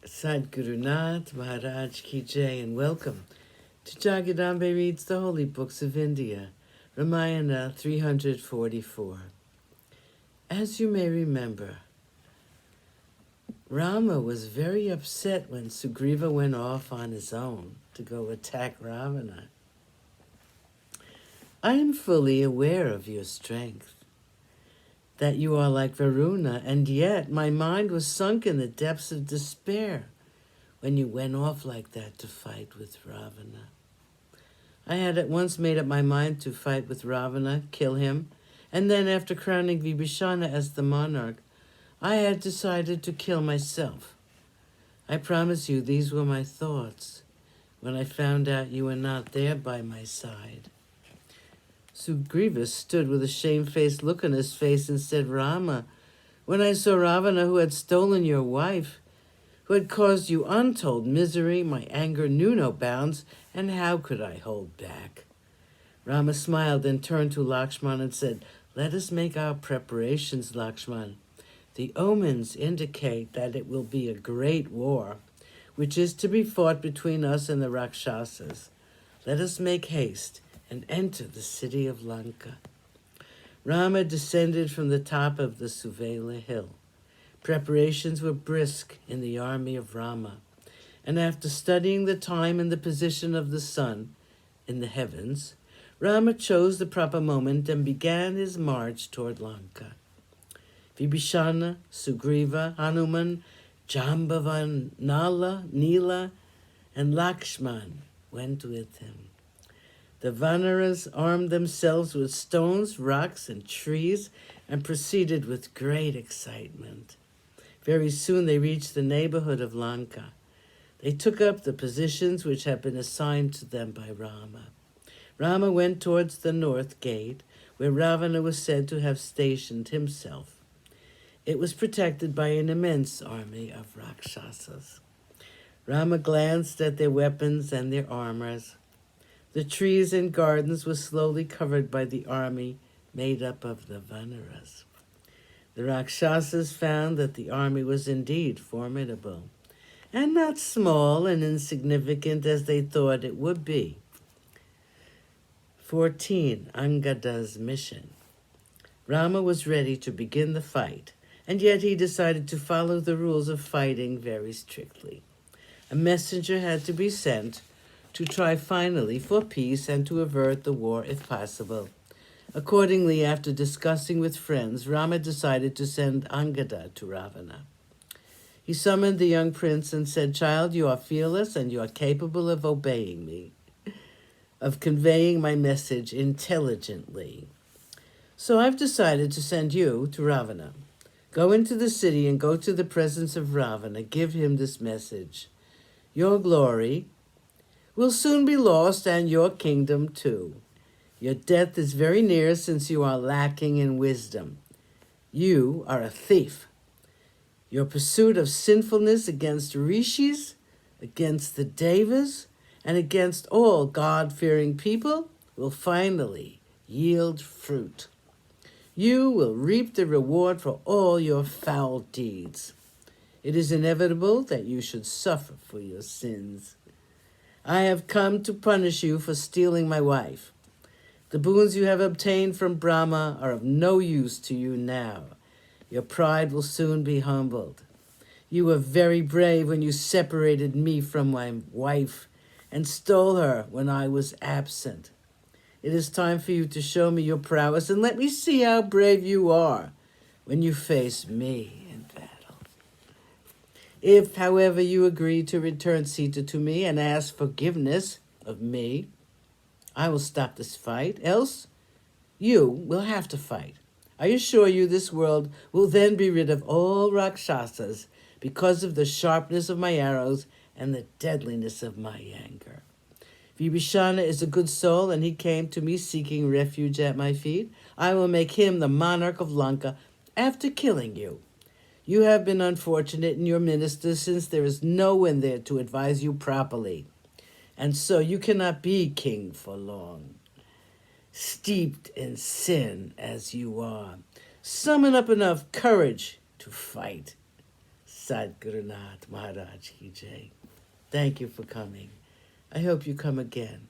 Sadhguru Nath Maharaj Ki Jai, and welcome to Jagadambe Reads the Holy Books of India, Ramayana 344. As you may remember, Rama was very upset when Sugriva went off on his own to go attack Ravana. I am fully aware of your strength, that you are like Varuna, and yet my mind was sunk in the depths of despair when you went off like that to fight with Ravana. I had at once made up my mind to fight with Ravana, kill him, and then after crowning Vibhishana as the monarch, I had decided to kill myself. I promise you these were my thoughts when I found out you were not there by my side. Sugriva stood with a shamefaced look on his face and said, Rama, when I saw Ravana, who had stolen your wife, who had caused you untold misery, my anger knew no bounds, and how could I hold back? Rama smiled and turned to Lakshman and said, let us make our preparations, Lakshman. The omens indicate that it will be a great war, which is to be fought between us and the Rakshasas. Let us make haste and enter the city of Lanka. Rama descended from the top of the Suvela hill. Preparations were brisk in the army of Rama, and after studying the time and the position of the sun in the heavens, Rama chose the proper moment and began his march toward Lanka. Vibhishana, Sugriva, Hanuman, Jambavan, Nila, and Lakshman went with him. The Vanaras armed themselves with stones, rocks, and trees and proceeded with great excitement. Very soon they reached the neighborhood of Lanka. They took up the positions which had been assigned to them by Rama. Rama went towards the north gate, where Ravana was said to have stationed himself. It was protected by an immense army of Rakshasas. Rama glanced at their weapons and their armors. The trees and gardens were slowly covered by the army made up of the Vanaras. The Rakshasas found that the army was indeed formidable, and not small and insignificant as they thought it would be. 14. Angada's mission. Rama was ready to begin the fight, and yet he decided to follow the rules of fighting very strictly. A messenger had to be sent to try finally for peace and to avert the war if possible. Accordingly, after discussing with friends, Rama decided to send Angada to Ravana. He summoned the young prince and said, Child, you are fearless and you are capable of obeying me, of conveying my message intelligently. So I've decided to send you to Ravana. Go into the city and go to the presence of Ravana. Give him this message. Your glory will soon be lost, and your kingdom too. Your death is very near, since you are lacking in wisdom. You are a thief. Your pursuit of sinfulness against rishis, against the devas, and against all God-fearing people will finally yield fruit. You will reap the reward for all your foul deeds. It is inevitable that you should suffer for your sins. I have come to punish you for stealing my wife. The boons you have obtained from Brahma are of no use to you now. Your pride will soon be humbled. You were very brave when you separated me from my wife and stole her when I was absent. It is time for you to show me your prowess, and let me see how brave you are when you face me in battle. If, however, you agree to return Sita to me and ask forgiveness of me, I will stop this fight. Else, you will have to fight. I assure you this world will then be rid of all Rakshasas because of the sharpness of my arrows and the deadliness of my anger. Vibhishana is a good soul, and he came to me seeking refuge at my feet. I will make him the monarch of Lanka after killing you. You have been unfortunate in your ministers, since there is no one there to advise you properly, and so you cannot be king for long. Steeped in sin as you are, summon up enough courage to fight. Sadgurunath Maharaj Ki Jai. Thank you for coming. I hope you come again.